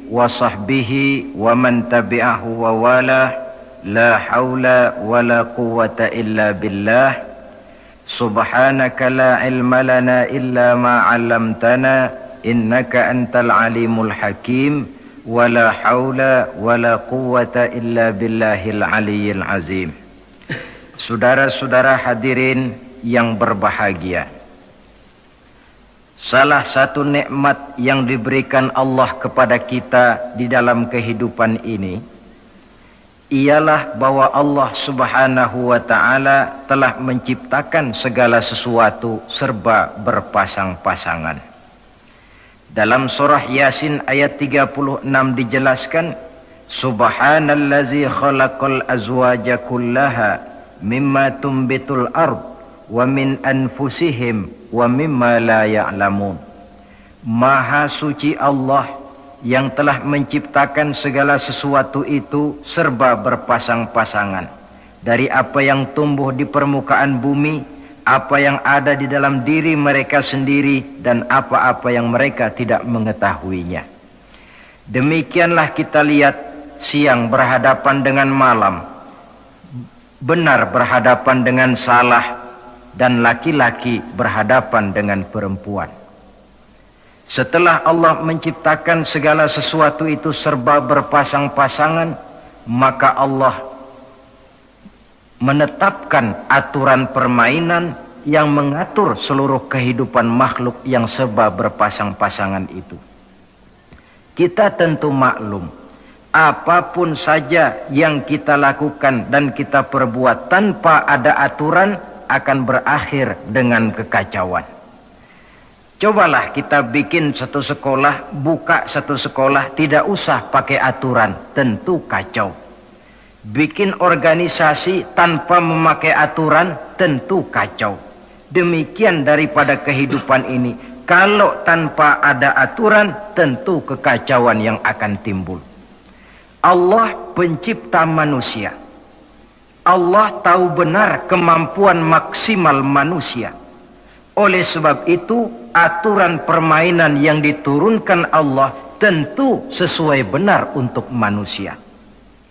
wa sahbihi wa man tabi'ahu wa wala la hawla wa la quwwata illa billah subhanaka la ilma lana illa ma 'allamtana innaka antal alimul hakim wa la hawla wa la quwwata illa billahil aliyyil azim. Saudara-saudara hadirin yang berbahagia, salah satu nikmat yang diberikan Allah kepada kita di dalam kehidupan ini ialah bahwa Allah Subhanahu wa taala telah menciptakan segala sesuatu serba berpasang-pasangan. Dalam surah Yasin ayat 36 dijelaskan, Subhanallazi khalaqal azwaja kullaha mimma tumbitul ard wa min anfusihim wa mimma la ya'lamun. Maha suci Allah yang telah menciptakan segala sesuatu itu serba berpasang-pasangan, dari apa yang tumbuh di permukaan bumi, apa yang ada di dalam diri mereka sendiri, dan apa-apa yang mereka tidak mengetahuinya. Demikianlah kita lihat siang berhadapan dengan malam, benar berhadapan dengan salah, dan laki-laki berhadapan dengan perempuan. Setelah Allah menciptakan segala sesuatu itu serba berpasang-pasangan, maka Allah menetapkan aturan permainan yang mengatur seluruh kehidupan makhluk yang serba berpasang-pasangan itu. Kita tentu maklum, apapun saja yang kita lakukan dan kita perbuat tanpa ada aturan akan berakhir dengan kekacauan. Cobalah kita bikin satu sekolah, buka satu sekolah, tidak usah pakai aturan, tentu kacau. Bikin organisasi tanpa memakai aturan, tentu kacau. Demikian daripada kehidupan ini, kalau tanpa ada aturan, tentu kekacauan yang akan timbul. Allah pencipta manusia. Allah tahu benar kemampuan maksimal manusia. Oleh sebab itu, aturan permainan yang diturunkan Allah tentu sesuai benar untuk manusia.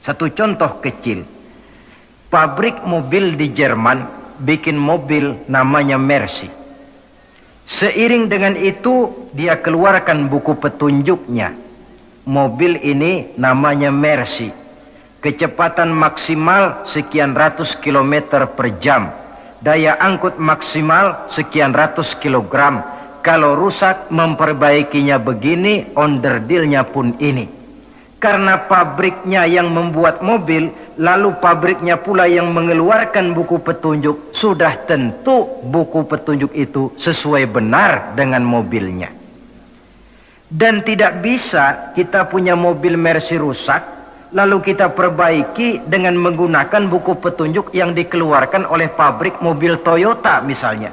Satu contoh kecil. Pabrik mobil di Jerman bikin mobil namanya Mercy. Seiring dengan itu, dia keluarkan buku petunjuknya. Mobil ini namanya Mercy. Kecepatan maksimal sekian ratus kilometer per jam. Daya angkut maksimal sekian ratus kilogram. Kalau rusak memperbaikinya begini, onderdilnya pun ini. Karena pabriknya yang membuat mobil, lalu pabriknya pula yang mengeluarkan buku petunjuk, sudah tentu buku petunjuk itu sesuai benar dengan mobilnya. Dan tidak bisa kita punya mobil Mercy rusak, lalu kita perbaiki dengan menggunakan buku petunjuk yang dikeluarkan oleh pabrik mobil Toyota misalnya.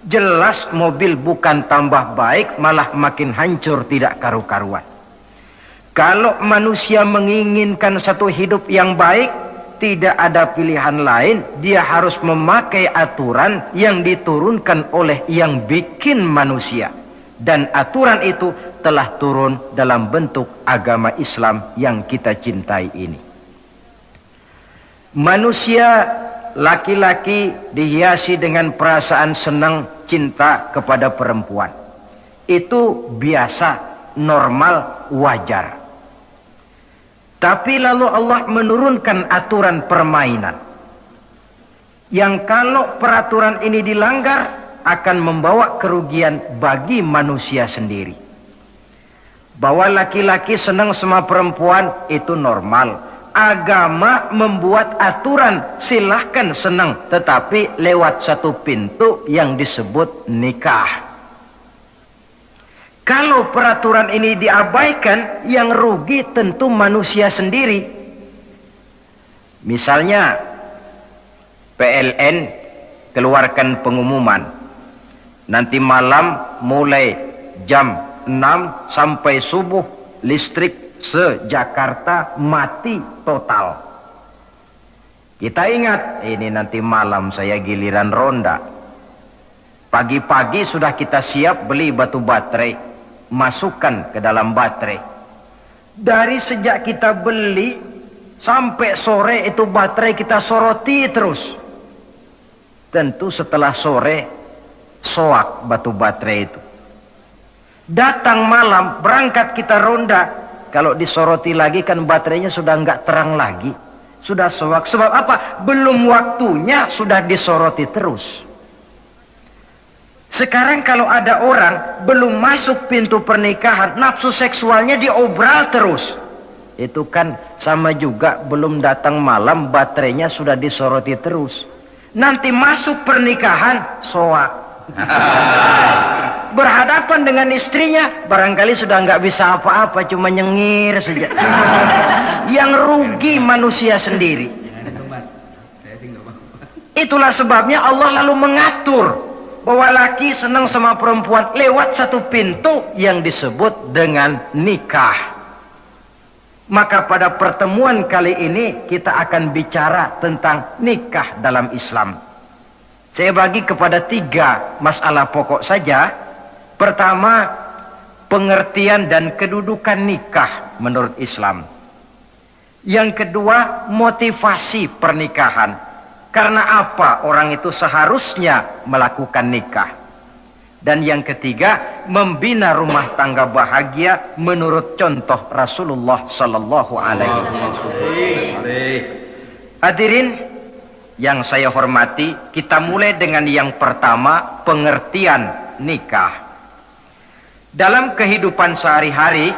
Jelas mobil bukan tambah baik, malah makin hancur tidak karu-karuan. Kalau manusia menginginkan satu hidup yang baik, tidak ada pilihan lain, dia harus memakai aturan yang diturunkan oleh yang bikin manusia. Dan aturan itu telah turun dalam bentuk agama Islam yang kita cintai ini. Manusia laki-laki dihiasi dengan perasaan senang cinta kepada perempuan. Itu biasa, normal, wajar. Tapi lalu Allah menurunkan aturan permainan yang kalau peraturan ini dilanggar akan membawa kerugian bagi manusia sendiri. Bahwa laki-laki senang sama perempuan itu normal. Agama membuat aturan, silahkan senang, tetapi lewat satu pintu yang disebut nikah. Kalau peraturan ini diabaikan, yang rugi tentu manusia sendiri. Misalnya PLN keluarkan pengumuman, nanti malam mulai jam 6 sampai subuh listrik se-Jakarta mati total. Kita ingat, ini nanti malam saya giliran ronda. Pagi-pagi sudah kita siap beli batu baterai, masukkan ke dalam baterai. Dari sejak kita beli sampai sore itu baterai kita soroti terus. Tentu setelah sore soak batu baterai itu. Datang malam berangkat kita ronda, kalau disoroti lagi kan baterainya sudah enggak terang lagi, sudah soak. Sebab apa? Belum waktunya sudah disoroti terus. Sekarang kalau ada orang belum masuk pintu pernikahan, nafsu seksualnya diobral terus. Itu kan sama juga belum datang malam, baterainya sudah disoroti terus. Nanti masuk pernikahan, soak. Berhadapan dengan istrinya, barangkali sudah nggak bisa apa-apa, cuma nyengir saja. Yang rugi manusia sendiri. Itulah sebabnya Allah lalu mengatur bahwa laki senang sama perempuan lewat satu pintu yang disebut dengan nikah. Maka pada pertemuan kali ini kita akan bicara tentang nikah dalam Islam. Saya bagi kepada 3 masalah pokok saja. Pertama, pengertian dan kedudukan nikah menurut Islam. Yang kedua, motivasi pernikahan. Karena apa orang itu seharusnya melakukan nikah. Dan yang ketiga, membina rumah tangga bahagia menurut contoh Rasulullah sallallahu alaihi wasallam. Hadirin yang saya hormati, kita mulai dengan yang pertama, pengertian nikah. Dalam kehidupan sehari-hari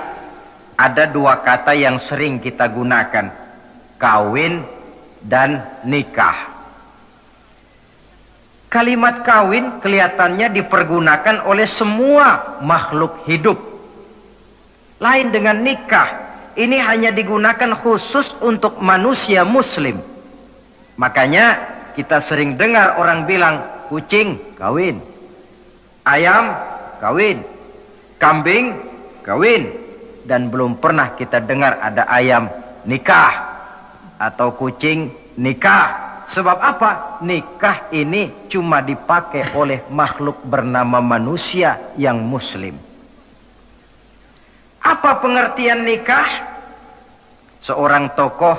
ada 2 kata yang sering kita gunakan, kawin dan nikah. Kalimat kawin kelihatannya dipergunakan oleh semua makhluk hidup. Lain dengan nikah, ini hanya digunakan khusus untuk manusia muslim. Makanya kita sering dengar orang bilang, kucing kawin, ayam kawin, kambing kawin. Dan belum pernah kita dengar ada ayam nikah atau kucing nikah. Sebab apa? Nikah ini cuma dipakai oleh makhluk bernama manusia yang muslim. Apa pengertian nikah? Seorang tokoh,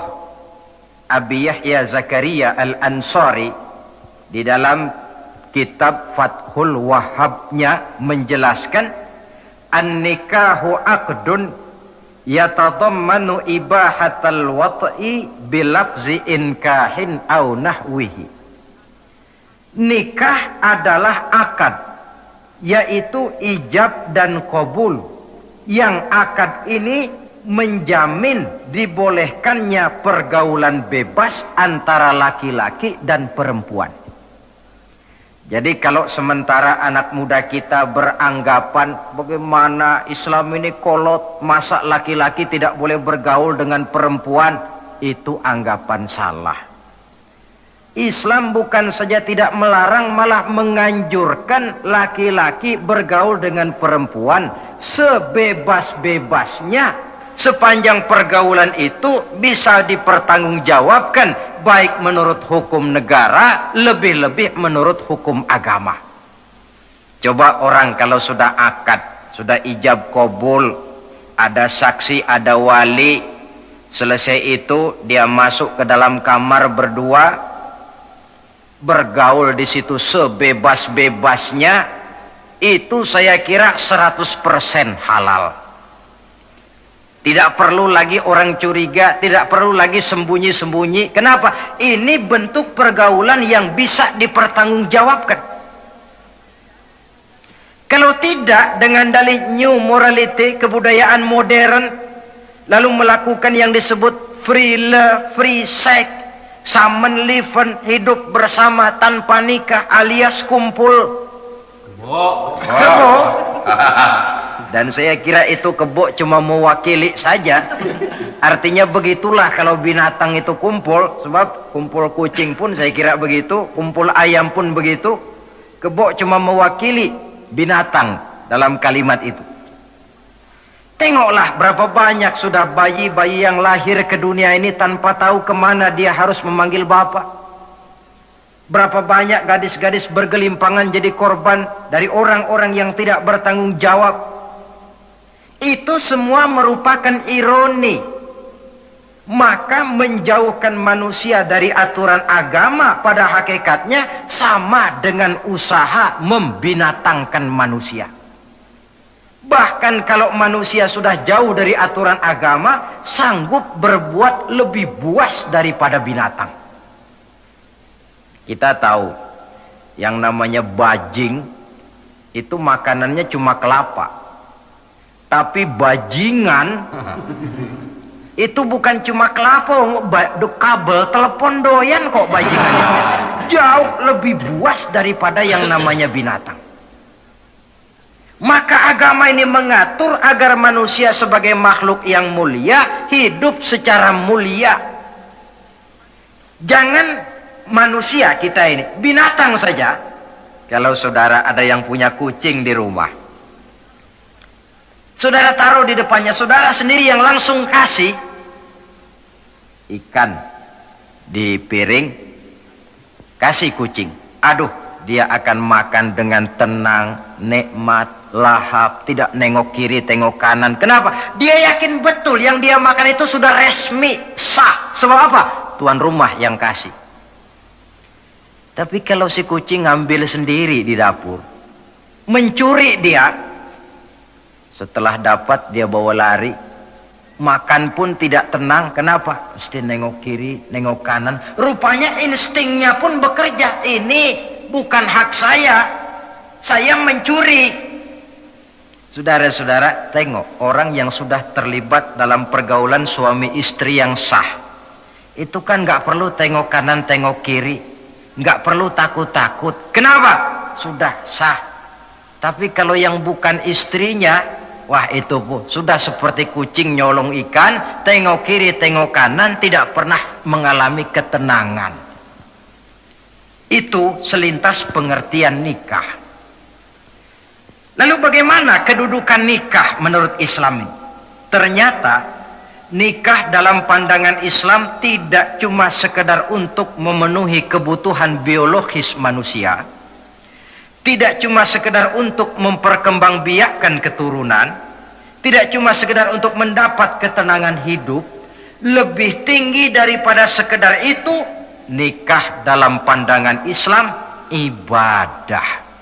Abi Yahya Zakaria Al-Ansari, di dalam kitab Fathul Wahhabnya menjelaskan, an-nikahu aqdun yatadammanu ibahatal wat'i bilafzi inkahin au nahwihi. Nikah adalah akad, yaitu ijab dan qabul, yang akad ini menjamin dibolehkannya pergaulan bebas antara laki-laki dan perempuan. Jadi kalau sementara anak muda kita beranggapan bagaimana Islam ini kolot, masa laki-laki tidak boleh bergaul dengan perempuan, itu anggapan salah. Islam bukan saja tidak melarang, malah menganjurkan laki-laki bergaul dengan perempuan sebebas-bebasnya, sepanjang pergaulan itu bisa dipertanggungjawabkan baik menurut hukum negara, lebih-lebih menurut hukum agama. Coba orang kalau sudah akad, sudah ijab qabul, ada saksi, ada wali, selesai itu dia masuk ke dalam kamar berdua, bergaul di situ sebebas-bebasnya, itu saya kira 100% halal. Tidak perlu lagi orang curiga, tidak perlu lagi sembunyi-sembunyi. Kenapa? Ini bentuk pergaulan yang bisa dipertanggungjawabkan. Kalau tidak, dengan dalih new morality, kebudayaan modern, lalu melakukan yang disebut free love, free sex, samen liven, hidup bersama tanpa nikah alias kumpul. Kebo. Dan saya kira itu kebo cuma mewakili saja. Artinya begitulah kalau binatang itu kumpul. Sebab kumpul kucing pun saya kira begitu, kumpul ayam pun begitu. Kebo cuma mewakili binatang dalam kalimat itu. Tengoklah berapa banyak sudah bayi-bayi yang lahir ke dunia ini tanpa tahu kemana dia harus memanggil bapak. Berapa banyak gadis-gadis bergelimpangan jadi korban dari orang-orang yang tidak bertanggung jawab. Itu semua merupakan ironi. Maka menjauhkan manusia dari aturan agama pada hakikatnya sama dengan usaha membinatangkan manusia. Bahkan kalau manusia sudah jauh dari aturan agama, sanggup berbuat lebih buas daripada binatang. Kita tahu yang namanya bajing itu makanannya cuma kelapa. Tapi bajingan itu bukan cuma kelapa, kabel telepon doyan kok bajingannya. Jauh lebih buas daripada yang namanya binatang. Maka agama ini mengatur agar manusia sebagai makhluk yang mulia hidup secara mulia. Jangan manusia kita ini, binatang saja. Kalau saudara ada yang punya kucing di rumah, saudara taruh di depannya, saudara sendiri yang langsung kasih ikan di piring, kasih kucing. Aduh, dia akan makan dengan tenang, nikmat, lahap, tidak nengok kiri, tengok kanan. Kenapa? Dia yakin betul yang dia makan itu sudah resmi, sah. Sebab apa? Tuan rumah yang kasih. Tapi kalau si kucing ngambil sendiri di dapur, mencuri dia, setelah dapat dia bawa lari, makan pun tidak tenang. Kenapa? Mesti nengok kiri, nengok kanan. Rupanya instingnya pun bekerja. Ini bukan hak saya mencuri. Saudara-saudara, tengok orang yang sudah terlibat dalam pergaulan suami istri yang sah. Itu kan gak perlu tengok kanan, tengok kiri. Gak perlu takut-takut. Kenapa? Sudah sah. Tapi kalau yang bukan istrinya, wah itu bu, sudah seperti kucing nyolong ikan, tengok kiri, tengok kanan, tidak pernah mengalami ketenangan. Itu selintas pengertian nikah. Lalu bagaimana kedudukan nikah menurut Islam ini? Ternyata nikah dalam pandangan Islam tidak cuma sekedar untuk memenuhi kebutuhan biologis manusia, tidak cuma sekedar untuk memperkembangbiakkan keturunan, tidak cuma sekedar untuk mendapat ketenangan hidup. Lebih tinggi daripada sekedar itu, nikah dalam pandangan Islam ibadah.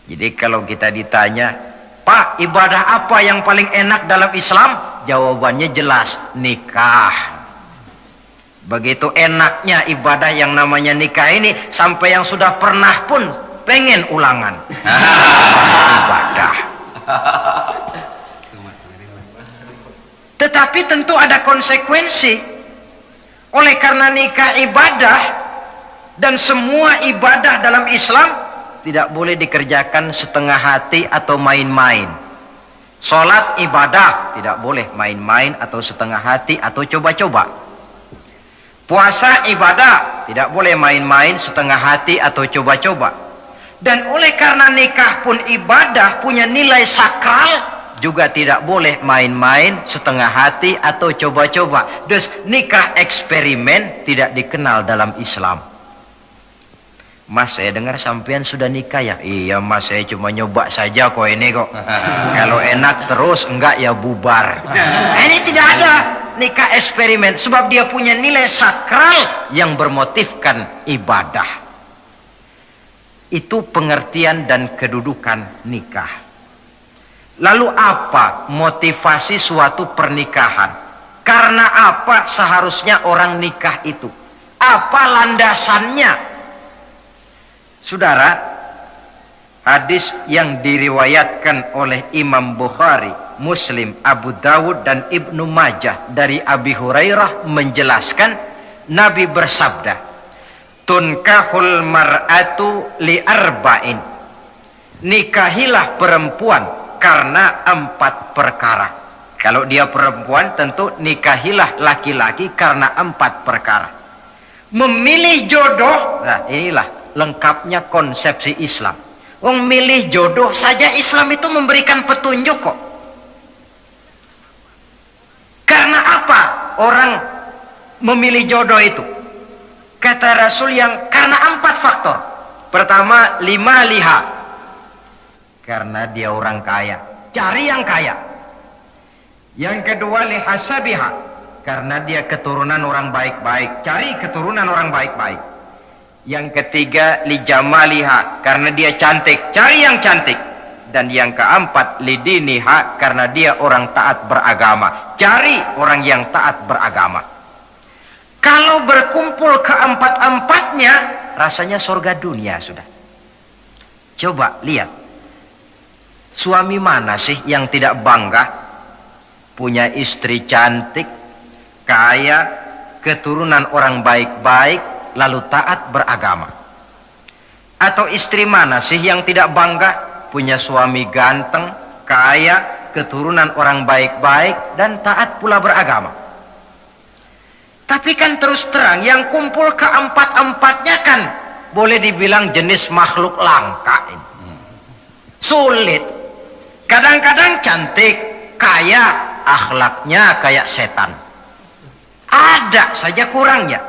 Jadi kalau kita ditanya, Pak, ibadah apa yang paling enak dalam Islam? Jawabannya jelas, nikah. Begitu enaknya ibadah yang namanya nikah ini, sampai yang sudah pernah pun pengen ulangan. Ibadah. Tetapi tentu ada konsekuensi. Oleh karena nikah ibadah, dan semua ibadah dalam Islam tidak boleh dikerjakan setengah hati atau main-main. Sholat ibadah, tidak boleh main-main atau setengah hati atau coba-coba. Puasa ibadah, tidak boleh main-main, setengah hati atau coba-coba. Dan oleh karena nikah pun ibadah, punya nilai sakral, juga tidak boleh main-main, setengah hati atau coba-coba. Dus nikah eksperimen tidak dikenal dalam Islam. Mas, saya dengar sampean sudah nikah ya? Iya mas, saya cuma nyoba saja kok ini kok. Kalau enak terus, enggak ya bubar. Ini tidak ada nikah eksperimen, sebab dia punya nilai sakral yang bermotifkan ibadah. Itu pengertian dan kedudukan nikah. Lalu apa motivasi suatu pernikahan? Karena apa seharusnya orang nikah itu? Apa landasannya? Saudara, hadis yang diriwayatkan oleh Imam Bukhari, Muslim, Abu Dawud dan Ibnu Majah dari Abi Hurairah menjelaskan, Nabi bersabda, tunkahul mar'atu li arba'in. Nikahilah perempuan karena 4 perkara. Kalau dia perempuan tentu nikahilah laki-laki karena 4 perkara. Memilih jodoh, nah inilah lengkapnya konsepsi Islam. Milih jodoh saja Islam itu memberikan petunjuk kok. Karena apa orang memilih jodoh itu? Kata Rasul yang karena 4 faktor. Pertama, 5 liha. Karena dia orang kaya. cari yang kaya. Yang kedua lihasabiha, karena dia keturunan orang baik-baik, cari keturunan orang baik-baik. Yang ketiga lijamaliha, karena dia cantik, cari yang cantik. Dan yang keempat lidiniha, karena dia orang taat beragama, cari orang yang taat beragama. Kalau berkumpul keempat-empatnya, rasanya surga dunia sudah. Coba lihat, suami mana sih yang tidak bangga punya istri cantik, kaya, keturunan orang baik-baik, lalu taat beragama? Atau istri mana sih yang tidak bangga punya suami ganteng, kaya, keturunan orang baik-baik, dan taat pula beragama? Tapi kan terus terang, yang kumpul keempat-empatnya kan boleh dibilang jenis makhluk langka ini. Sulit. Kadang-kadang cantik, kaya, akhlaknya kayak setan. Ada saja kurangnya.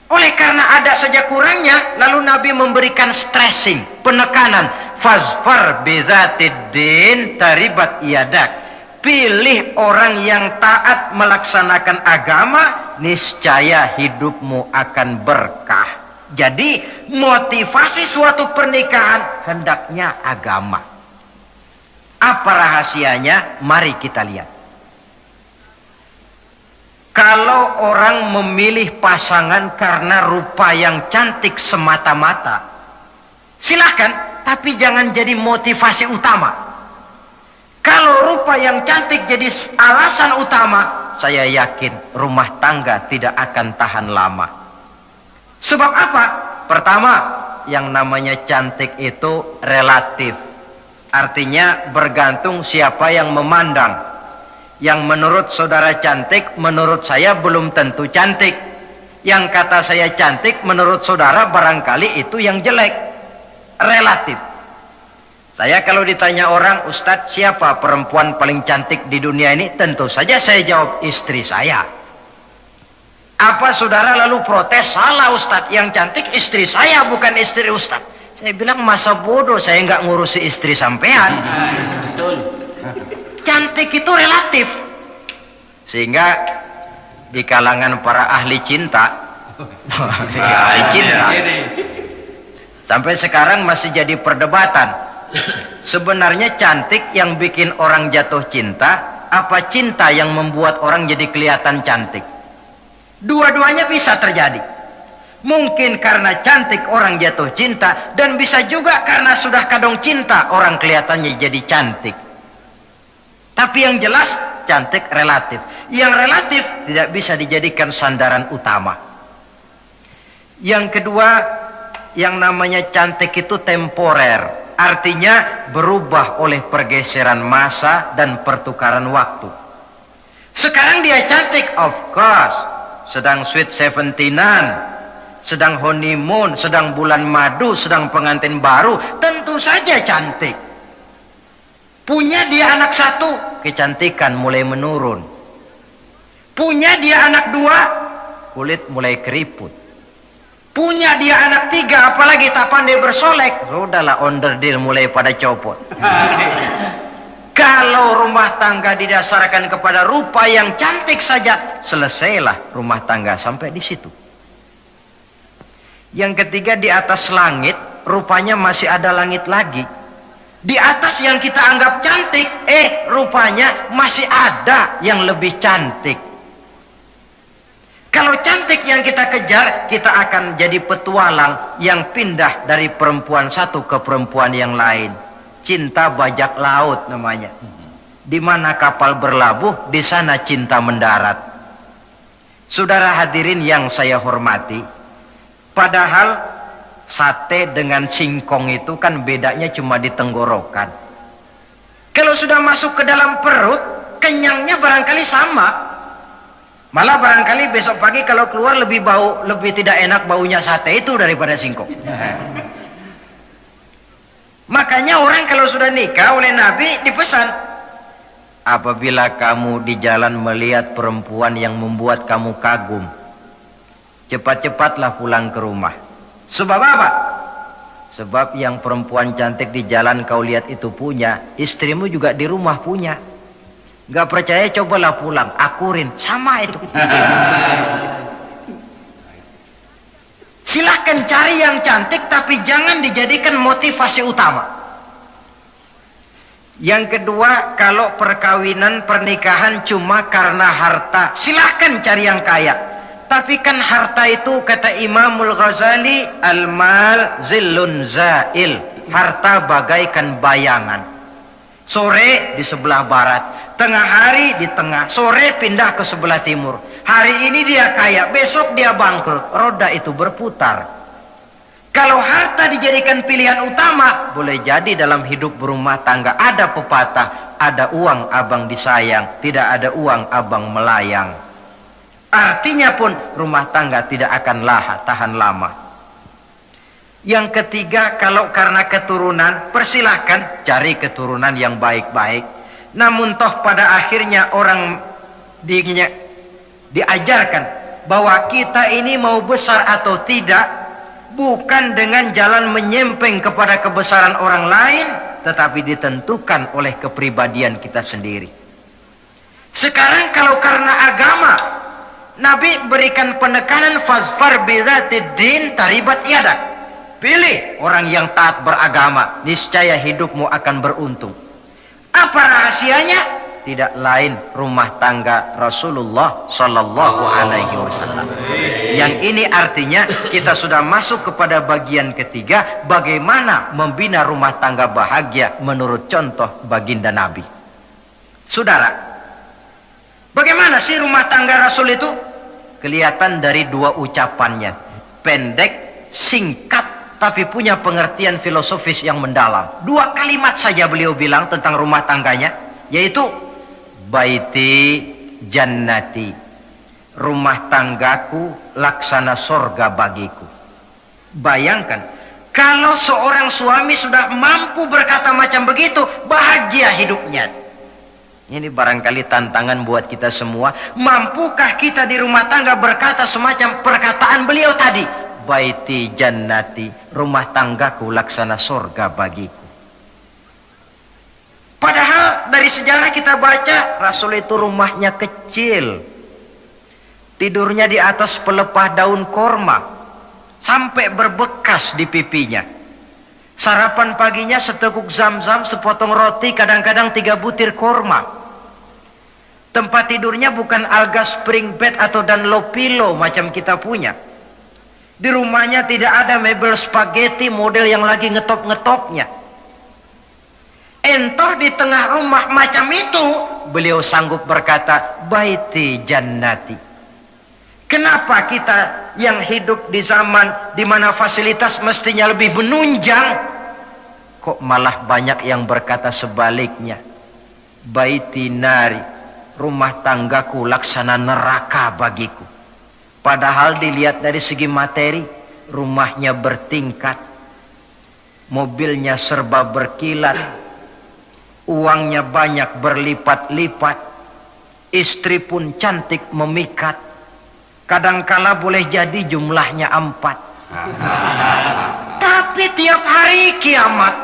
Oleh karena ada saja kurangnya, lalu Nabi memberikan stressing, penekanan. Fazfar bidzatid din taribat yadak. Pilih orang yang taat melaksanakan agama, niscaya hidupmu akan berkah. Jadi motivasi suatu pernikahan hendaknya agama. Apa rahasianya? Mari kita lihat. Kalau orang memilih pasangan karena rupa yang cantik semata-mata, silahkan, tapi jangan jadi motivasi utama. Kalau rupa yang cantik jadi alasan utama, saya yakin rumah tangga tidak akan tahan lama. Sebab apa? Pertama, yang namanya cantik itu relatif. Artinya bergantung siapa yang memandang. Yang menurut saudara cantik, menurut saya belum tentu cantik. Yang kata saya cantik, menurut saudara barangkali itu yang jelek. Relatif. Saya kalau ditanya orang, Ustadz, siapa perempuan paling cantik di dunia ini? Tentu saja saya jawab, istri saya. Apa saudara lalu protes? Salah Ustadz, yang cantik istri saya, bukan istri Ustadz. Saya bilang, masa bodoh saya nggak ngurusi istri sampean. Betul. Cantik itu relatif. Sehingga di kalangan para ahli cinta, ahli cinta, sampai sekarang masih jadi perdebatan. Sebenarnya cantik yang bikin orang jatuh cinta, apa cinta yang membuat orang jadi kelihatan cantik? Dua-duanya bisa terjadi. Mungkin karena cantik orang jatuh cinta, dan bisa juga karena sudah kadung cinta orang kelihatannya jadi cantik. Tapi yang jelas cantik relatif. Yang relatif tidak bisa dijadikan sandaran utama. Yang kedua, yang namanya cantik itu temporer. Artinya berubah oleh pergeseran masa dan pertukaran waktu. Sekarang dia cantik, of course. Sedang sweet 17-an, sedang honeymoon, sedang bulan madu, sedang pengantin baru, tentu saja cantik. Punya dia anak satu, kecantikan mulai menurun. Punya dia anak dua, kulit mulai keriput. Punya dia anak tiga, apalagi tak pandai bersolek, sudahlah onderdil mulai pada copot. Kalau rumah tangga didasarkan kepada rupa yang cantik saja, selesailah rumah tangga sampai di situ. Yang ketiga, di atas langit, rupanya masih ada langit lagi. Di atas yang kita anggap cantik, rupanya masih ada yang lebih cantik. Kalau cantik yang kita kejar, kita akan jadi petualang yang pindah dari perempuan satu ke perempuan yang lain. Cinta bajak laut namanya. Di mana kapal berlabuh, di sana cinta mendarat. Saudara hadirin yang saya hormati, padahal sate dengan singkong itu kan bedanya cuma di tenggorokan. Kalau sudah masuk ke dalam perut, kenyangnya barangkali sama. Malah barangkali besok pagi kalau keluar lebih bau, lebih tidak enak baunya sate itu daripada singkong. Makanya orang kalau sudah nikah oleh Nabi dipesan, apabila kamu di jalan melihat perempuan yang membuat kamu kagum, cepat-cepatlah pulang ke rumah. Sebab apa? Sebab yang perempuan cantik di jalan kau lihat itu punya, istrimu juga di rumah punya. Gak percaya cobalah pulang, akurin, sama itu. Silahkan cari yang cantik, tapi jangan dijadikan motivasi utama. Yang kedua, kalau perkawinan, pernikahan cuma karena harta, silahkan cari yang kaya. Tapi kan harta itu, kata Imamul Ghazali, al-mal zillun zail. Harta bagaikan bayangan. Sore di sebelah barat, tengah hari di tengah, sore pindah ke sebelah timur. Hari ini dia kaya, besok dia bangkrut. Roda itu berputar. Kalau harta dijadikan pilihan utama, boleh jadi dalam hidup berumah tangga ada pepatah, ada uang abang disayang, tidak ada uang abang melayang. Artinya pun rumah tangga tidak akan tahan lama. Yang ketiga, kalau karena keturunan, persilahkan cari keturunan yang baik-baik. Namun toh pada akhirnya orang diajarkan bahwa kita ini mau besar atau tidak, bukan dengan jalan menyempeng kepada kebesaran orang lain, tetapi ditentukan oleh kepribadian kita sendiri. Sekarang kalau karena agama, Nabi berikan penekanan fazfar bidzatid din taribat yadak. Pilih orang yang taat beragama, niscaya hidupmu akan beruntung. Apa rahasianya? Tidak lain rumah tangga Rasulullah sallallahu alaihi wasallam. Yang ini artinya kita sudah masuk kepada bagian ketiga, bagaimana membina rumah tangga bahagia menurut contoh baginda Nabi. Saudara, bagaimana sih rumah tangga Rasul itu? Kelihatan dari dua ucapannya. Pendek, singkat, tapi punya pengertian filosofis yang mendalam. Dua kalimat saja beliau bilang tentang rumah tangganya, yaitu baiti jannati. Rumah tanggaku laksana sorga bagiku. Bayangkan, kalau seorang suami sudah mampu berkata macam begitu, bahagia hidupnya. Ini barangkali tantangan buat kita semua. Mampukah kita di rumah tangga berkata semacam perkataan beliau tadi? Baiti jannati, rumah tanggaku laksana sorga bagiku. Padahal dari sejarah kita baca, Rasul itu rumahnya kecil. Tidurnya di atas pelepah daun korma. Sampai berbekas di pipinya. Sarapan paginya seteguk zam-zam, sepotong roti, kadang-kadang 3 butir korma. Tempat tidurnya bukan alga spring bed atau Dunlop pillow macam kita punya. Di rumahnya tidak ada mebel spaghetti model yang lagi ngetop-ngetopnya. Entoh di tengah rumah macam itu, beliau sanggup berkata, baiti jannati. Kenapa kita yang hidup di zaman di mana fasilitas mestinya lebih menunjang, kok malah banyak yang berkata sebaliknya? Baiti nari, rumah tanggaku laksana neraka bagiku. Padahal dilihat dari segi materi, rumahnya bertingkat, mobilnya serba berkilat, uangnya banyak berlipat-lipat, istri pun cantik memikat, kadangkala boleh jadi jumlahnya 4. Tapi tiap hari kiamat.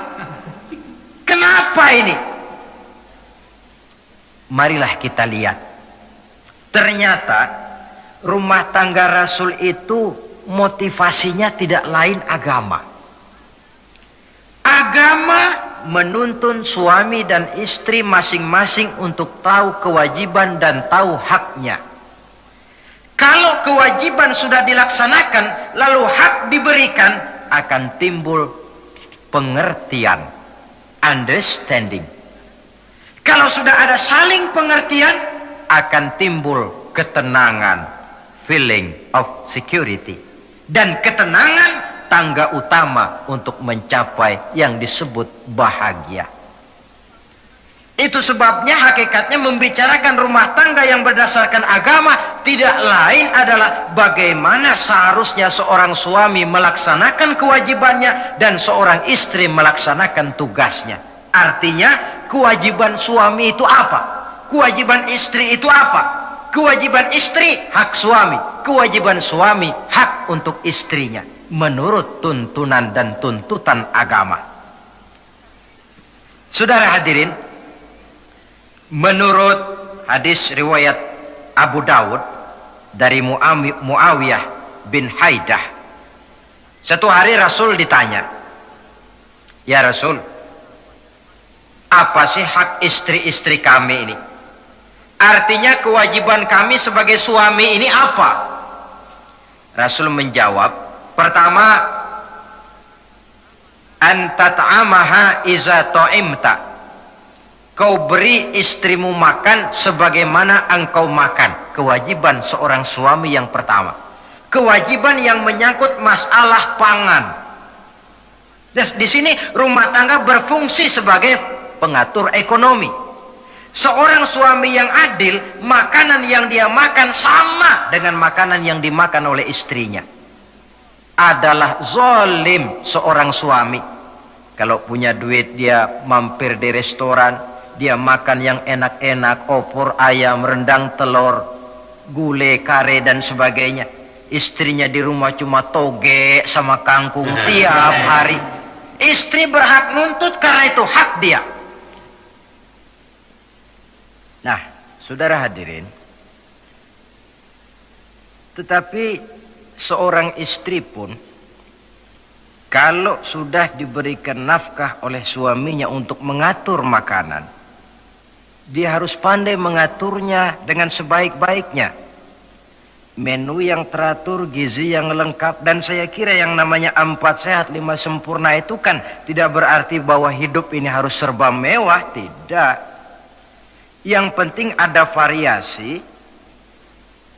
Kenapa ini? Marilah kita lihat. Ternyata rumah tangga Rasul itu motivasinya tidak lain agama. Agama menuntun suami dan istri masing-masing untuk tahu kewajiban dan tahu haknya. Kalau kewajiban sudah dilaksanakan, lalu hak diberikan, akan timbul pengertian, understanding. Kalau sudah ada saling pengertian, akan timbul ketenangan, feeling of security. Dan ketenangan tangga utama untuk mencapai yang disebut bahagia. Itu sebabnya hakikatnya membicarakan rumah tangga yang berdasarkan agama tidak lain adalah bagaimana seharusnya seorang suami melaksanakan kewajibannya dan seorang istri melaksanakan tugasnya. Artinya kewajiban suami itu apa? Kewajiban istri itu apa? Kewajiban istri hak suami, kewajiban suami hak untuk istrinya. menurut tuntunan dan tuntutan agama. Saudara hadirin, menurut hadis riwayat Abu Dawud dari Muawiyah bin Haidah, satu hari Rasul ditanya, "Ya Rasul, apa sih hak istri-istri kami ini? Artinya kewajiban kami sebagai suami ini apa?" Rasul menjawab, pertama, antat'amaha iza ta'imta. Kau beri istrimu makan sebagaimana engkau makan. Kewajiban seorang suami yang pertama. Kewajiban yang menyangkut masalah pangan. Di sini rumah tangga berfungsi sebagai pengatur ekonomi. Seorang suami yang adil, makanan yang dia makan sama dengan makanan yang dimakan oleh istrinya. Adalah zalim seorang suami. Kalau punya duit dia mampir di restoran, dia makan yang enak-enak, opor ayam, rendang telur, gulai, kare dan sebagainya. Istrinya di rumah cuma toge sama kangkung tiap hari. Istri berhak nuntut karena itu hak dia. Nah, saudara hadirin, tetapi seorang istri pun kalau sudah diberikan nafkah oleh suaminya untuk mengatur makanan, dia harus pandai mengaturnya dengan sebaik-baiknya. Menu yang teratur, gizi yang lengkap, dan saya kira yang namanya 4 sehat 5 sempurna itu kan tidak berarti bahwa hidup ini harus serba mewah, tidak. Yang penting ada variasi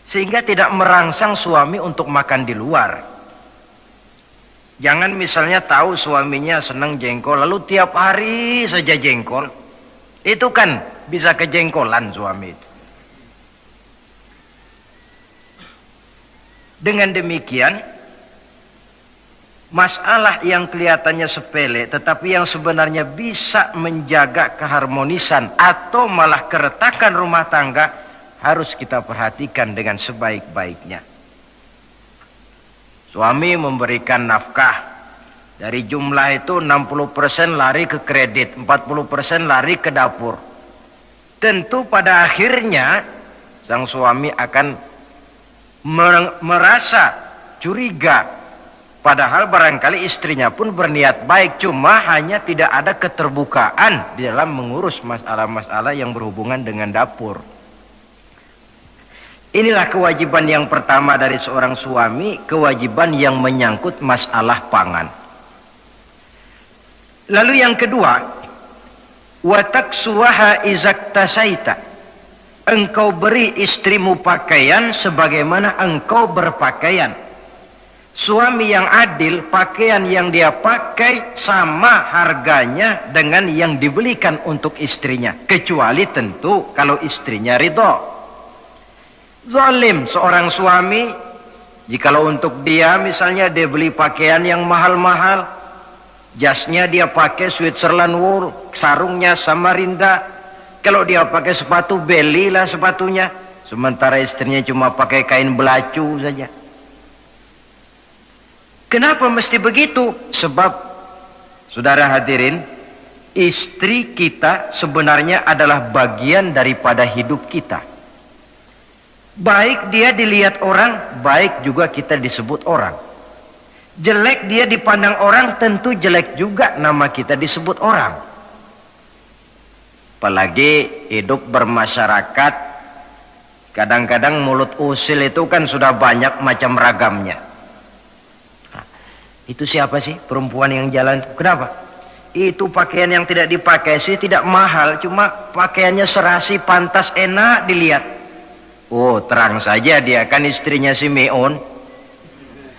sehingga tidak merangsang suami untuk makan di luar. Jangan misalnya tahu suaminya senang jengkol lalu tiap hari saja jengkol. Itu kan bisa kejengkolan suami itu. Dengan demikian, masalah yang kelihatannya sepele tetapi yang sebenarnya bisa menjaga keharmonisan atau malah keretakan rumah tangga harus kita perhatikan dengan sebaik-baiknya. Suami memberikan nafkah, dari jumlah itu 60% lari ke kredit, 40% lari ke dapur. Tentu pada akhirnya sang suami akan merasa curiga. Padahal barangkali istrinya pun berniat baik, cuma hanya tidak ada keterbukaan di dalam mengurus masalah-masalah yang berhubungan dengan dapur. Inilah kewajiban yang pertama dari seorang suami, kewajiban yang menyangkut masalah pangan. Lalu yang kedua, wa taksuwaha izaktasaita. Engkau beri istrimu pakaian sebagaimana engkau berpakaian. Suami yang adil, pakaian yang dia pakai sama harganya dengan yang dibelikan untuk istrinya. Kecuali tentu kalau istrinya ridho. Zalim seorang suami, jikalau untuk dia misalnya dia beli pakaian yang mahal-mahal, jasnya dia pakai Switzerland wool, sarungnya Samarinda. Kalau dia pakai sepatu, belilah sepatunya. Sementara istrinya cuma pakai kain belacu saja. Kenapa mesti begitu? Sebab, saudara hadirin, istri kita sebenarnya adalah bagian daripada hidup kita. Baik dia dilihat orang, baik juga kita disebut orang. Jelek dia dipandang orang, tentu jelek juga nama kita disebut orang. Apalagi hidup bermasyarakat, kadang-kadang mulut usil itu kan sudah banyak macam ragamnya. Nah, itu siapa sih perempuan yang jalan? Kenapa? Itu pakaian yang tidak dipakai sih tidak mahal, cuma pakaiannya serasi, pantas, enak dilihat. Oh, terang saja dia kan istrinya si Meun.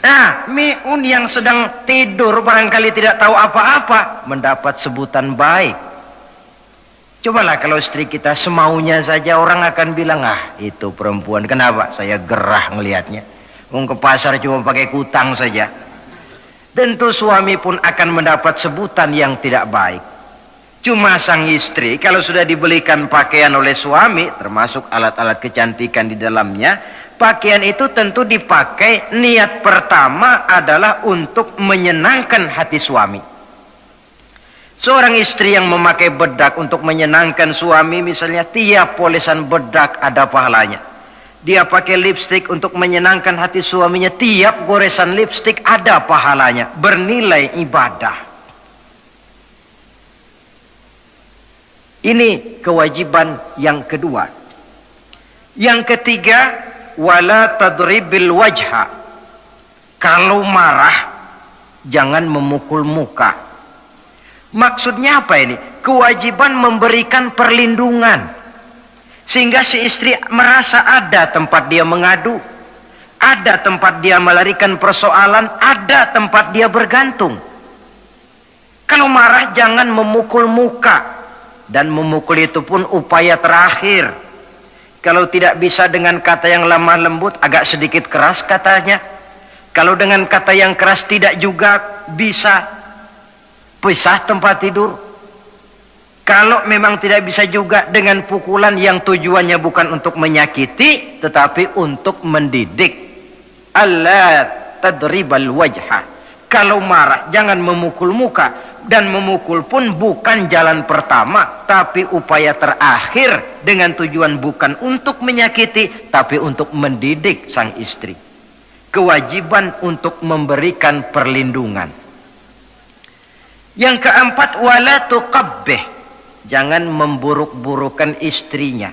Nah, Meun yang sedang tidur barangkali tidak tahu apa-apa mendapat sebutan baik. Cobalah kalau istri kita semaunya saja, orang akan bilang, ah itu perempuan, kenapa? Saya gerah ngelihatnya. Ke pasar cuma pakai kutang saja. Tentu suami pun akan mendapat sebutan yang tidak baik. Cuma sang istri kalau sudah dibelikan pakaian oleh suami, termasuk alat-alat kecantikan di dalamnya, pakaian itu tentu dipakai niat pertama adalah untuk menyenangkan hati suami. Seorang istri yang memakai bedak untuk menyenangkan suami, misalnya tiap polesan bedak ada pahalanya. Dia pakai lipstik untuk menyenangkan hati suaminya, tiap goresan lipstik ada pahalanya, bernilai ibadah. Ini kewajiban yang kedua. Yang ketiga, wala tadribil wajha. Kalau marah, jangan memukul muka. Maksudnya apa ini? Kewajiban memberikan perlindungan. Sehingga si istri merasa ada tempat dia mengadu, ada tempat dia melarikan persoalan, ada tempat dia bergantung. Kalau marah jangan memukul muka. Dan memukul itu pun upaya terakhir. Kalau tidak bisa dengan kata yang lemah lembut, agak sedikit keras katanya. Kalau dengan kata yang keras tidak juga bisa, pisah tempat tidur. Kalau memang tidak bisa juga dengan pukulan yang tujuannya bukan untuk menyakiti, tetapi untuk mendidik. Allah tadribal wajha. Kalau marah jangan memukul muka. Dan memukul pun bukan jalan pertama, tapi upaya terakhir dengan tujuan bukan untuk menyakiti, tapi untuk mendidik sang istri. Kewajiban untuk memberikan perlindungan. Yang keempat, wala tuqabbih. Jangan memburuk-burukan istrinya.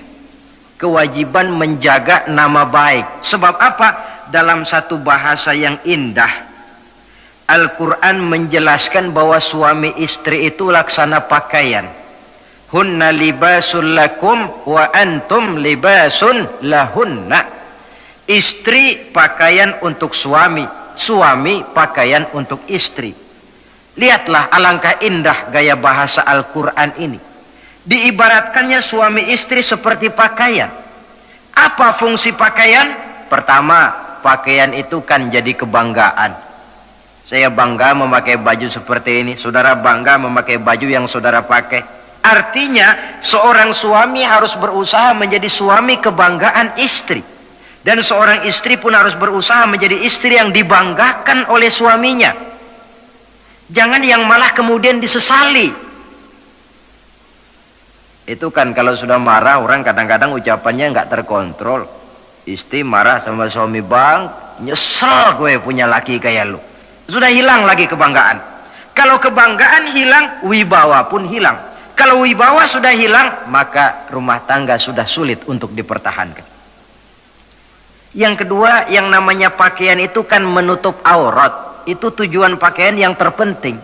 Kewajiban menjaga nama baik. Sebab apa? Dalam satu bahasa yang indah, Al-Quran menjelaskan bahwa suami istri itu laksana pakaian. Hunna libasul lakum wa antum libasun lahunna. Istri pakaian untuk suami, suami pakaian untuk istri. Lihatlah alangkah indah gaya bahasa Al-Quran ini. Diibaratkannya suami istri seperti pakaian. Apa fungsi pakaian? Pertama, pakaian itu kan jadi kebanggaan. Saya bangga memakai baju seperti ini. Saudara bangga memakai baju yang saudara pakai. Artinya seorang suami harus berusaha menjadi suami kebanggaan istri. Dan seorang istri pun harus berusaha menjadi istri yang dibanggakan oleh suaminya. Jangan yang malah kemudian disesali. Itu kan kalau sudah marah orang kadang-kadang ucapannya nggak terkontrol. Istri marah sama suami, bang, nyesel gue punya laki kayak lu. Sudah hilang lagi kebanggaan. Kalau kebanggaan hilang, wibawa pun hilang. Kalau wibawa sudah hilang, maka rumah tangga sudah sulit untuk dipertahankan. Yang kedua, yang namanya pakaian itu kan menutup aurat. Itu tujuan pakaian yang terpenting.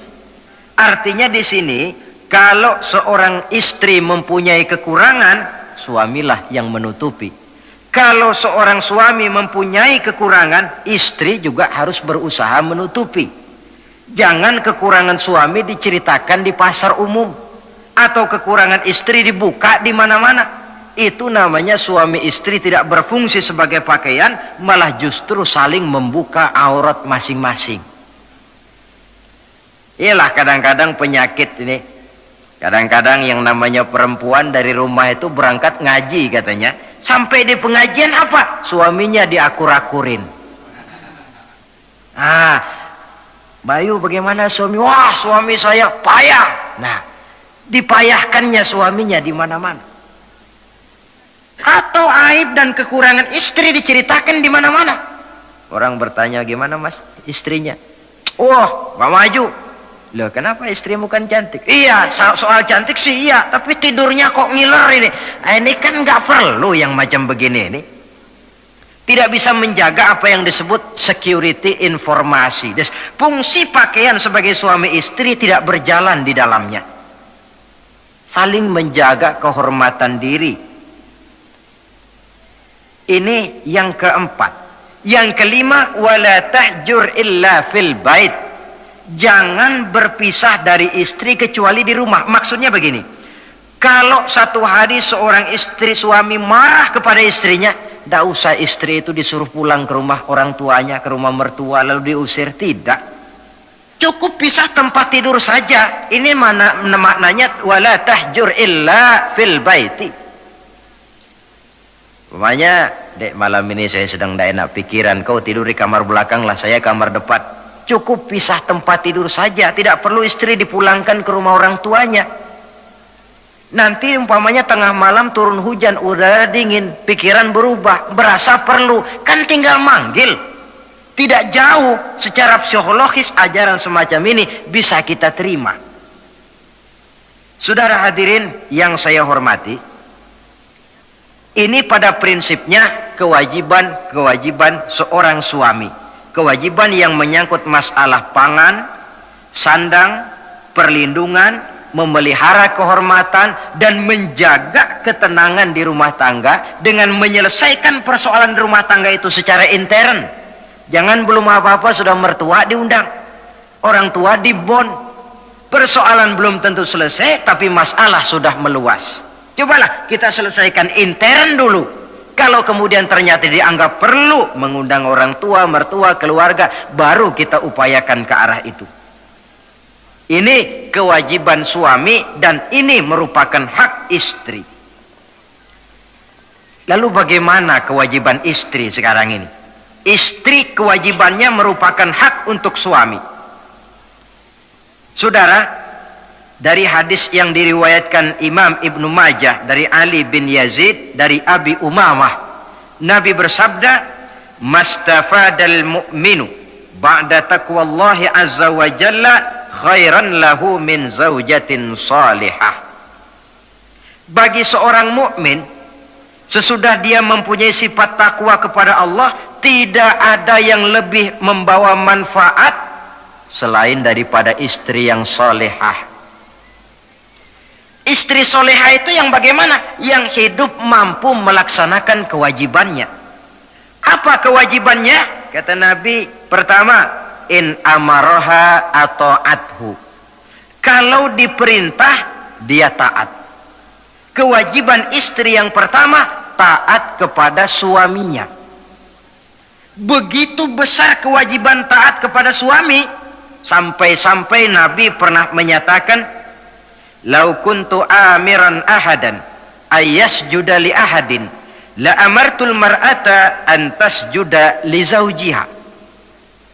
Artinya di sini, kalau seorang istri mempunyai kekurangan, suamilah yang menutupi. Kalau seorang suami mempunyai kekurangan, istri juga harus berusaha menutupi. Jangan kekurangan suami diceritakan di pasar umum. Atau kekurangan istri dibuka di mana-mana. Itu namanya suami istri tidak berfungsi sebagai pakaian, malah justru saling membuka aurat masing-masing. Iyalah kadang-kadang penyakit ini. Kadang-kadang yang namanya perempuan dari rumah itu berangkat ngaji katanya. Sampai di pengajian apa? Suaminya diakur-akurin. Bayu bagaimana suami? Wah, suami saya payah. Nah, dipayahkannya suaminya di mana-mana. Atau aib dan kekurangan istri diceritakan di mana-mana. Orang bertanya, gimana mas istrinya? Wah, gak maju. Loh, kenapa istrimu kan cantik? Iya, soal cantik sih iya, tapi tidurnya kok ngiler ini. Ini kan nggak perlu yang macam begini ini. Tidak bisa menjaga apa yang disebut security informasi. Jadi, fungsi pakaian sebagai suami istri tidak berjalan di dalamnya. Saling menjaga kehormatan diri. Ini yang keempat. Yang kelima, wala tahjur illa fil bait. Jangan berpisah dari istri kecuali di rumah. Maksudnya begini, kalau satu hari seorang istri suami marah kepada istrinya, tidak usah istri itu disuruh pulang ke rumah orang tuanya, ke rumah mertua lalu diusir. Tidak. Cukup pisah tempat tidur saja. Ini maknanya wala tahjur illa fil baiti. Umpamanya, dek, malam ini saya sedang tidak enak pikiran, kau tidur di kamar belakang lah, saya kamar depan. Cukup pisah tempat tidur saja, tidak perlu istri dipulangkan ke rumah orang tuanya. Nanti umpamanya tengah malam turun hujan, udara dingin, pikiran berubah, berasa perlu, kan tinggal manggil. Tidak jauh, secara psikologis ajaran semacam ini bisa kita terima. Saudara hadirin yang saya hormati, ini pada prinsipnya kewajiban seorang suami. Kewajiban yang menyangkut masalah pangan, sandang, perlindungan, memelihara kehormatan, dan menjaga ketenangan di rumah tangga dengan menyelesaikan persoalan di rumah tangga itu secara intern. Jangan belum apa-apa sudah mertua diundang, orang tua dibon. Persoalan belum tentu selesai, tapi masalah sudah meluas. Cobalah kita selesaikan intern dulu. Kalau kemudian ternyata dianggap perlu mengundang orang tua, mertua, keluarga, baru kita upayakan ke arah itu. Ini kewajiban suami dan ini merupakan hak istri. Lalu bagaimana kewajiban istri sekarang ini? Istri kewajibannya merupakan hak untuk suami. Saudara, dari hadis yang diriwayatkan Imam Ibnu Majah dari Ali bin Yazid dari Abi Umamah, Nabi bersabda, "Mastafadal mu'minu ba'da taqwallahi azza wa jalla khairan lahu min zaujatin salihah." Bagi seorang mukmin, sesudah dia mempunyai sifat takwa kepada Allah, tidak ada yang lebih membawa manfaat selain daripada istri yang solehah. Istri solehah itu yang bagaimana? Yang hidup mampu melaksanakan kewajibannya. Apa kewajibannya? Kata Nabi, pertama, in amaroha atau athu. Kalau diperintah, dia taat. Kewajiban istri yang pertama, taat kepada suaminya. Begitu besar kewajiban taat kepada suami, sampai-sampai Nabi pernah menyatakan, "Lau kuntu amiran ahadan ayyasjuda li ahadin la amartul mar'ata an tasjuda li zawjiha."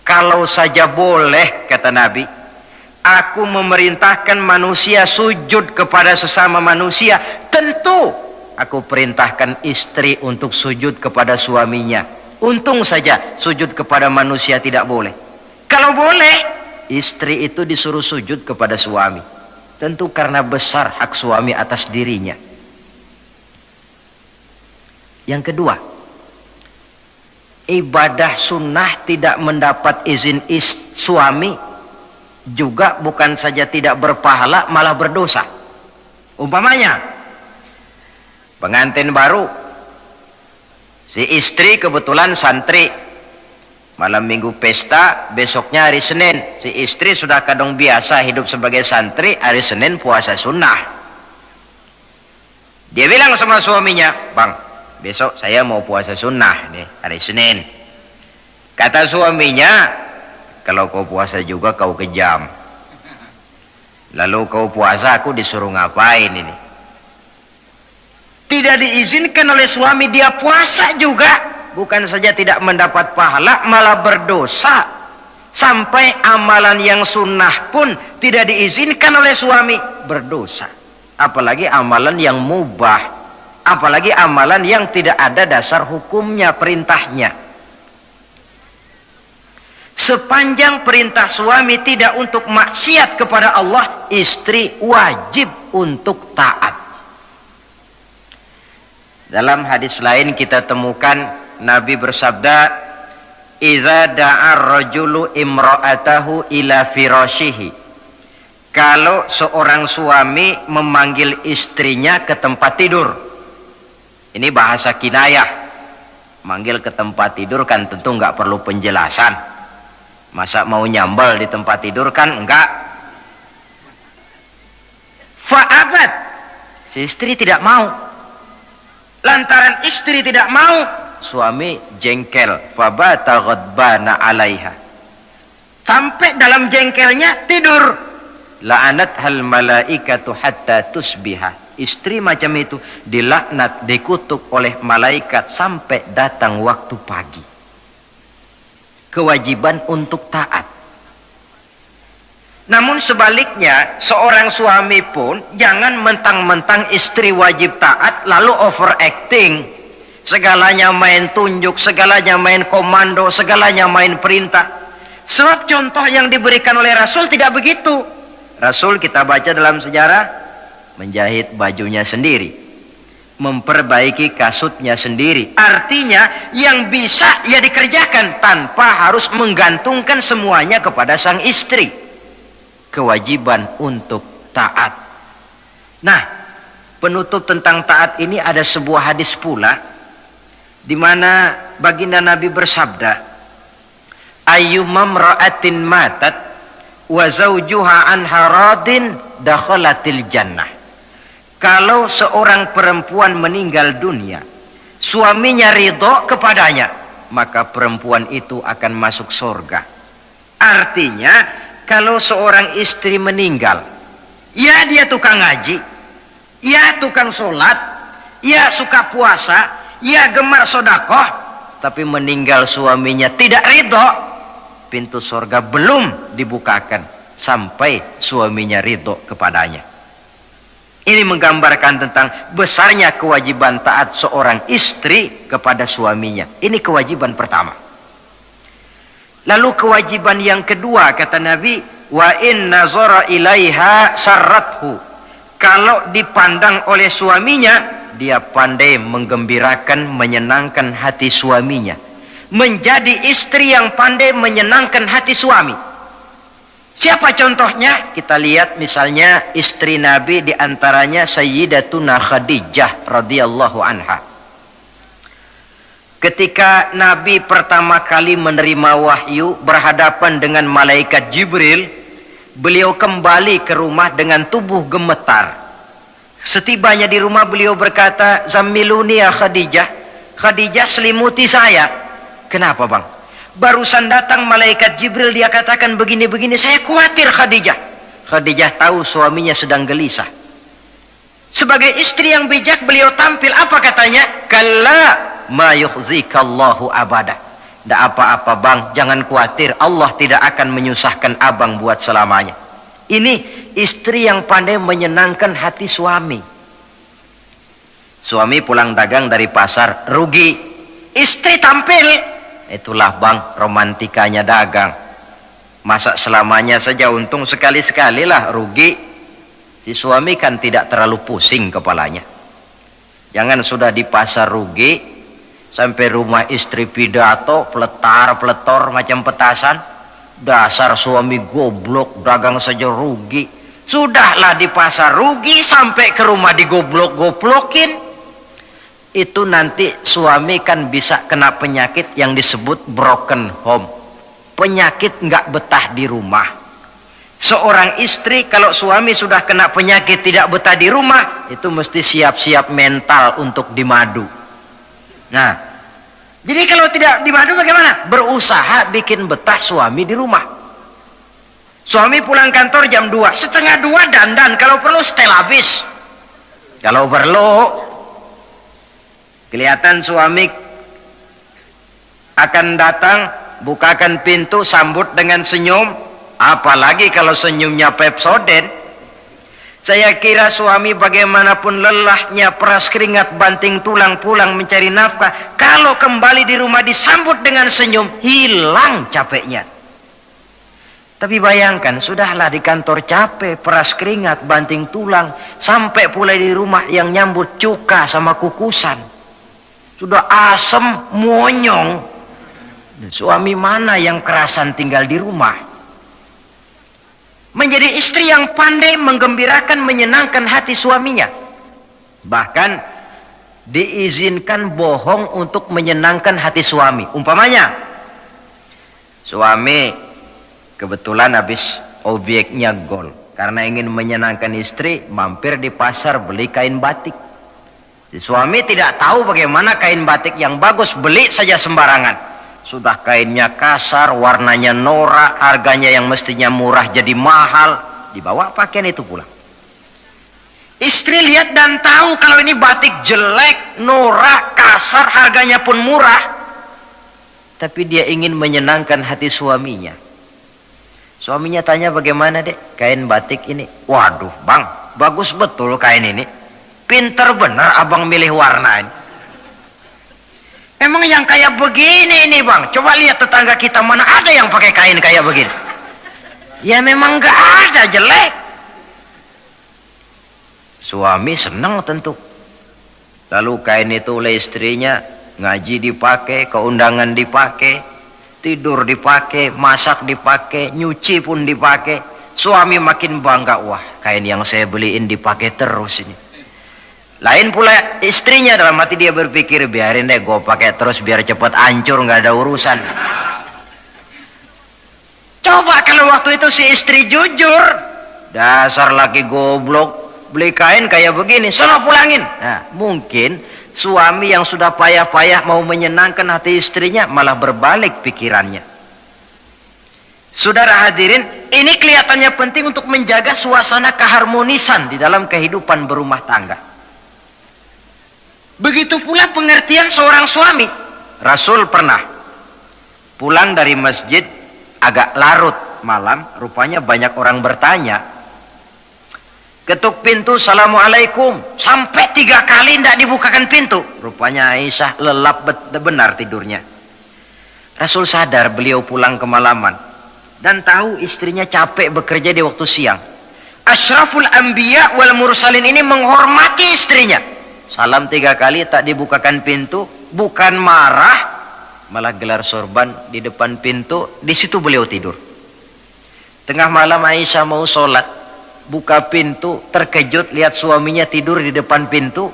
Kalau saja boleh, kata Nabi, aku memerintahkan manusia sujud kepada sesama manusia, tentu aku perintahkan istri untuk sujud kepada suaminya. Untung saja sujud kepada manusia tidak boleh. Kalau boleh, istri itu disuruh sujud kepada suami. Tentu karena besar hak suami atas dirinya. Yang kedua, ibadah sunnah tidak mendapat izin suami juga bukan saja tidak berpahala, malah berdosa. Umpamanya, pengantin baru, si istri kebetulan santri, malam minggu pesta, besoknya hari Senin. Si istri sudah kadang biasa hidup sebagai santri, hari Senin puasa sunnah. Dia bilang sama suaminya, "Bang, besok saya mau puasa sunnah nih, hari Senin." Kata suaminya, "Kalau kau puasa juga kau kejam. Lalu kau puasa, aku disuruh ngapain ini?" Tidak diizinkan oleh suami, dia puasa juga. Bukan saja tidak mendapat pahala, malah berdosa. Sampai amalan yang sunnah pun tidak diizinkan oleh suami, berdosa. Apalagi amalan yang mubah, apalagi amalan yang tidak ada dasar hukumnya, perintahnya. Sepanjang perintah suami tidak untuk maksiat kepada Allah, istri wajib untuk taat. Dalam hadis lain kita temukan Nabi bersabda, "Idza da'a ar-rajulu imra'atahu ila firashihi." Kalau seorang suami memanggil istrinya ke tempat tidur. Ini bahasa kinayah. Manggil ke tempat tidur kan tentu enggak perlu penjelasan. Masa mau nyambal di tempat tidur kan enggak. Fa'abat. Si istri tidak mau. Lantaran istri tidak mau, suami jengkel, fabata ghadbana alaiha. Sampai dalam jengkelnya tidur. La'anat hal malaikatu hatta tusbiha. Istri macam itu dilaknat, dikutuk oleh malaikat sampai datang waktu pagi. Kewajiban untuk taat. Namun sebaliknya, seorang suami pun jangan mentang-mentang istri wajib taat lalu overacting. Segalanya main tunjuk, segalanya main komando, segalanya main perintah. Sebab contoh yang diberikan oleh Rasul tidak begitu. Rasul kita baca dalam sejarah, menjahit bajunya sendiri, memperbaiki kasutnya sendiri. Artinya yang bisa ia dikerjakan tanpa harus menggantungkan semuanya kepada sang istri. Kewajiban untuk taat. Nah, penutup tentang taat ini ada sebuah hadis pula, di mana baginda Nabi bersabda, ayyuma mra'atin matat wa zawjuha anha radin dakhalatil jannah. Kalau seorang perempuan meninggal dunia, suaminya ridho kepadanya, maka perempuan itu akan masuk surga. Artinya, kalau seorang istri meninggal, ya dia tukang ngaji, ya tukang sholat, ya suka puasa, ya gemar sodakoh, tapi meninggal suaminya tidak ridho, pintu surga belum dibukakan sampai suaminya ridho kepadanya. Ini menggambarkan tentang besarnya kewajiban taat seorang istri kepada suaminya. Ini kewajiban pertama. Lalu kewajiban yang kedua, kata Nabi, wa in nazara ilaiha sarrathu. Kalau dipandang oleh suaminya, dia pandai menggembirakan, menyenangkan hati suaminya. Menjadi istri yang pandai menyenangkan hati suami. Siapa contohnya? Kita lihat misalnya istri Nabi, diantaranya Sayyidatuna Khadijah radhiyallahu anha. Ketika Nabi pertama kali menerima wahyu berhadapan dengan malaikat Jibril, beliau kembali ke rumah dengan tubuh gemetar. Setibanya di rumah beliau berkata, "Zammiluni ya Khadijah." Khadijah, selimuti saya. Kenapa bang? Barusan datang malaikat Jibril, dia katakan begini-begini, saya khawatir Khadijah. Khadijah tahu suaminya sedang gelisah. Sebagai istri yang bijak beliau tampil, apa katanya? Kalla ma yukhzikallahu abada. Tidak apa-apa bang, jangan khawatir, Allah tidak akan menyusahkan abang buat selamanya. Ini istri yang pandai menyenangkan hati suami. Suami pulang dagang dari pasar, rugi. Istri tampil, itulah bang romantikanya dagang. Masa selamanya saja untung sekali-sekali lah, rugi. Si suami kan tidak terlalu pusing kepalanya. Jangan sudah di pasar rugi, sampai rumah istri pidato, peletar-peletor macam petasan. Dasar suami goblok, dagang saja rugi. Sudahlah di pasar rugi, sampai ke rumah digoblok-goblokin. Itu nanti suami kan bisa kena penyakit yang disebut broken home. Penyakit nggak betah di rumah. Seorang istri kalau suami sudah kena penyakit tidak betah di rumah, itu mesti siap-siap mental untuk dimadu. Nah, jadi kalau tidak dimadu bagaimana? Berusaha bikin betah suami di rumah. Suami pulang kantor jam 2, setengah 2 dandan, kalau perlu setel habis. Kalau perlu, kelihatan suami akan datang, bukakan pintu, sambut dengan senyum. Apalagi kalau senyumnya Pepsodent. Saya kira suami bagaimanapun lelahnya, peras keringat, banting tulang, pulang mencari nafkah, kalau kembali di rumah disambut dengan senyum, hilang capeknya. Tapi bayangkan, sudahlah di kantor capek, peras keringat, banting tulang, sampai pula di rumah yang nyambut cuka sama kukusan. Sudah asem, monyong. Suami mana yang kerasan tinggal di rumah? Menjadi istri yang pandai menggembirakan, menyenangkan hati suaminya. Bahkan diizinkan bohong untuk menyenangkan hati suami. Umpamanya, suami kebetulan habis obyeknya gol. Karena ingin menyenangkan istri, mampir di pasar beli kain batik. Si suami tidak tahu bagaimana kain batik yang bagus, beli saja sembarangan. Sudah kainnya kasar, warnanya norak, harganya yang mestinya murah jadi mahal. Dibawa pakaian itu pulang. Istri lihat dan tahu kalau ini batik jelek, norak, kasar, harganya pun murah. Tapi dia ingin menyenangkan hati suaminya. Suaminya tanya, bagaimana dek kain batik ini? Waduh bang, bagus betul kain ini. Pinter benar abang milih warna ini. Emang yang kayak begini ini bang, coba lihat tetangga kita mana ada yang pakai kain kayak begini. Ya memang gak ada, jelek. Suami senang tentu. Lalu kain itu oleh istrinya, ngaji dipakai, keundangan dipakai, tidur dipakai, masak dipakai, nyuci pun dipakai. Suami makin bangga, wah kain yang saya beliin dipakai terus ini. Lain pula istrinya, dalam hati dia berpikir, biarin deh gue pakai terus biar cepat hancur, nggak ada urusan. Coba kalau waktu itu si istri jujur, dasar laki goblok, beli kain kayak begini, sono pulangin. Nah, mungkin suami yang sudah payah-payah mau menyenangkan hati istrinya malah berbalik pikirannya. Saudara hadirin, ini kelihatannya penting untuk menjaga suasana keharmonisan di dalam kehidupan berumah tangga. Begitu pula pengertian seorang suami. Rasul pernah pulang dari masjid agak larut malam, rupanya banyak orang bertanya. Ketuk pintu, assalamualaikum, sampai 3 kali tidak dibukakan pintu. Rupanya Aisyah lelap benar tidurnya. Rasul sadar beliau pulang kemalaman dan tahu istrinya capek bekerja di waktu siang. Asyraful anbiya wal mursalin ini menghormati istrinya. Salam 3 kali tak dibukakan pintu, bukan marah, malah gelar sorban di depan pintu. Di situ beliau tidur. Tengah malam Aisyah mau sholat, buka pintu, terkejut lihat suaminya tidur di depan pintu.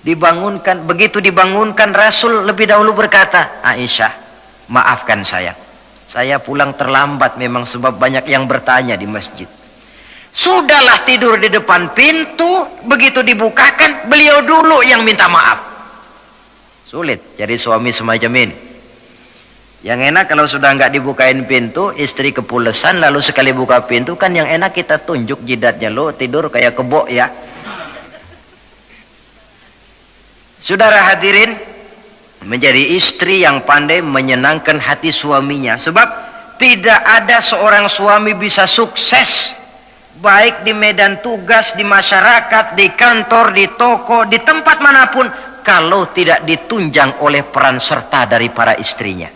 Dibangunkan, begitu dibangunkan Rasul lebih dahulu berkata, Aisyah, maafkan saya pulang terlambat memang sebab banyak yang bertanya di masjid. Sudahlah tidur di depan pintu, begitu dibukakan beliau dulu yang minta maaf. Sulit jadi suami semacam ini. Yang enak kalau sudah nggak dibukain pintu, istri kepulesan, lalu sekali buka pintu kan yang enak kita tunjuk jidatnya, lo tidur kayak kebo ya. Saudara hadirin, menjadi istri yang pandai menyenangkan hati suaminya, sebab tidak ada seorang suami bisa sukses baik di medan tugas, di masyarakat, di kantor, di toko, di tempat manapun, kalau tidak ditunjang oleh peran serta dari para istrinya.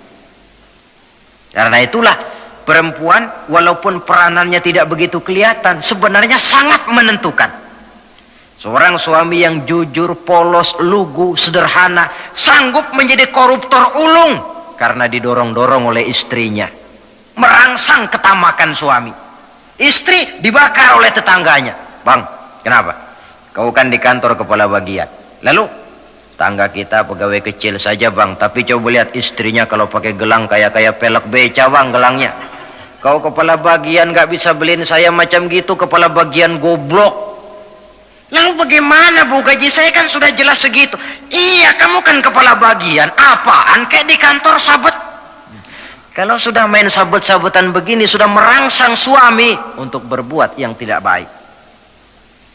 Karena itulah perempuan walaupun peranannya tidak begitu kelihatan, sebenarnya sangat menentukan. Seorang suami yang jujur, polos, lugu, sederhana, sanggup menjadi koruptor ulung karena didorong-dorong oleh istrinya, merangsang ketamakan suami. Istri dibakar oleh tetangganya. Bang, kenapa? Kau kan di kantor kepala bagian. Lalu, tangga kita pegawai kecil saja bang, tapi coba lihat istrinya kalau pakai gelang kayak pelek beca bang gelangnya. Kau kepala bagian gak bisa beliin saya macam gitu, kepala bagian goblok. Lalu bagaimana bu, gaji saya kan sudah jelas segitu. Iya, kamu kan kepala bagian, apaan kayak di kantor sabet. Kalau sudah main sabut-sabutan begini, sudah merangsang suami untuk berbuat yang tidak baik.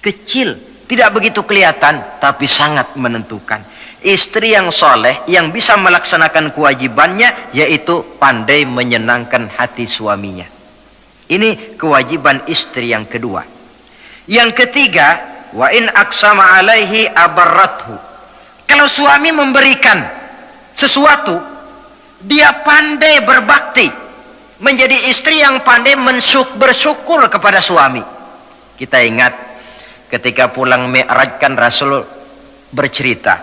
Kecil, tidak begitu kelihatan, tapi sangat menentukan. Istri yang soleh, yang bisa melaksanakan kewajibannya, yaitu pandai menyenangkan hati suaminya. Ini kewajiban istri yang kedua. Yang ketiga, wa in aqsama alaihi abarrathu. Kalau suami memberikan sesuatu, dia pandai berbakti, menjadi istri yang pandai bersyukur kepada suami. Kita ingat ketika pulang Mi'raj kan Rasul bercerita,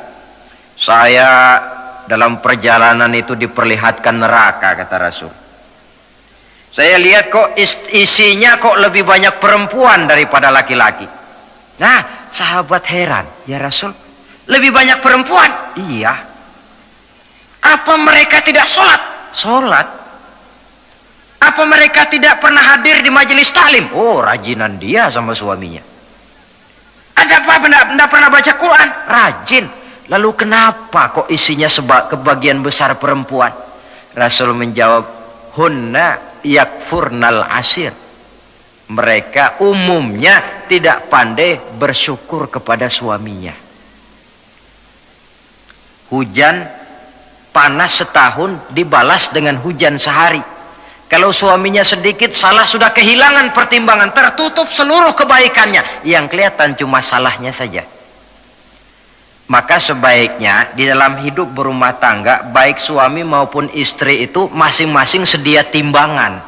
saya dalam perjalanan itu diperlihatkan neraka, kata Rasul. Saya lihat kok isinya kok lebih banyak perempuan daripada laki-laki. Nah, sahabat heran, ya Rasul, lebih banyak perempuan? Iya. Apa mereka tidak sholat? Sholat. Apa mereka tidak pernah hadir di majelis taklim? Oh, rajinan dia sama suaminya. Ada apa? Tidak pernah baca Quran? Rajin. Lalu kenapa kok isinya kebagian besar perempuan? Rasul menjawab, hunna yakfurnal asir. Mereka umumnya tidak pandai bersyukur kepada suaminya. Hujan panas setahun dibalas dengan hujan sehari. Kalau suaminya sedikit salah, sudah kehilangan pertimbangan, tertutup seluruh kebaikannya, yang kelihatan cuma salahnya saja. Maka sebaiknya di dalam hidup berumah tangga, baik suami maupun istri itu masing-masing sedia timbangan.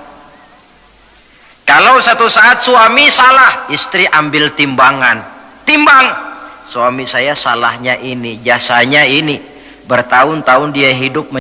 Kalau satu saat suami salah, istri ambil timbangan. Timbang, suami saya salahnya ini, jasanya ini. Bertahun-tahun dia hidup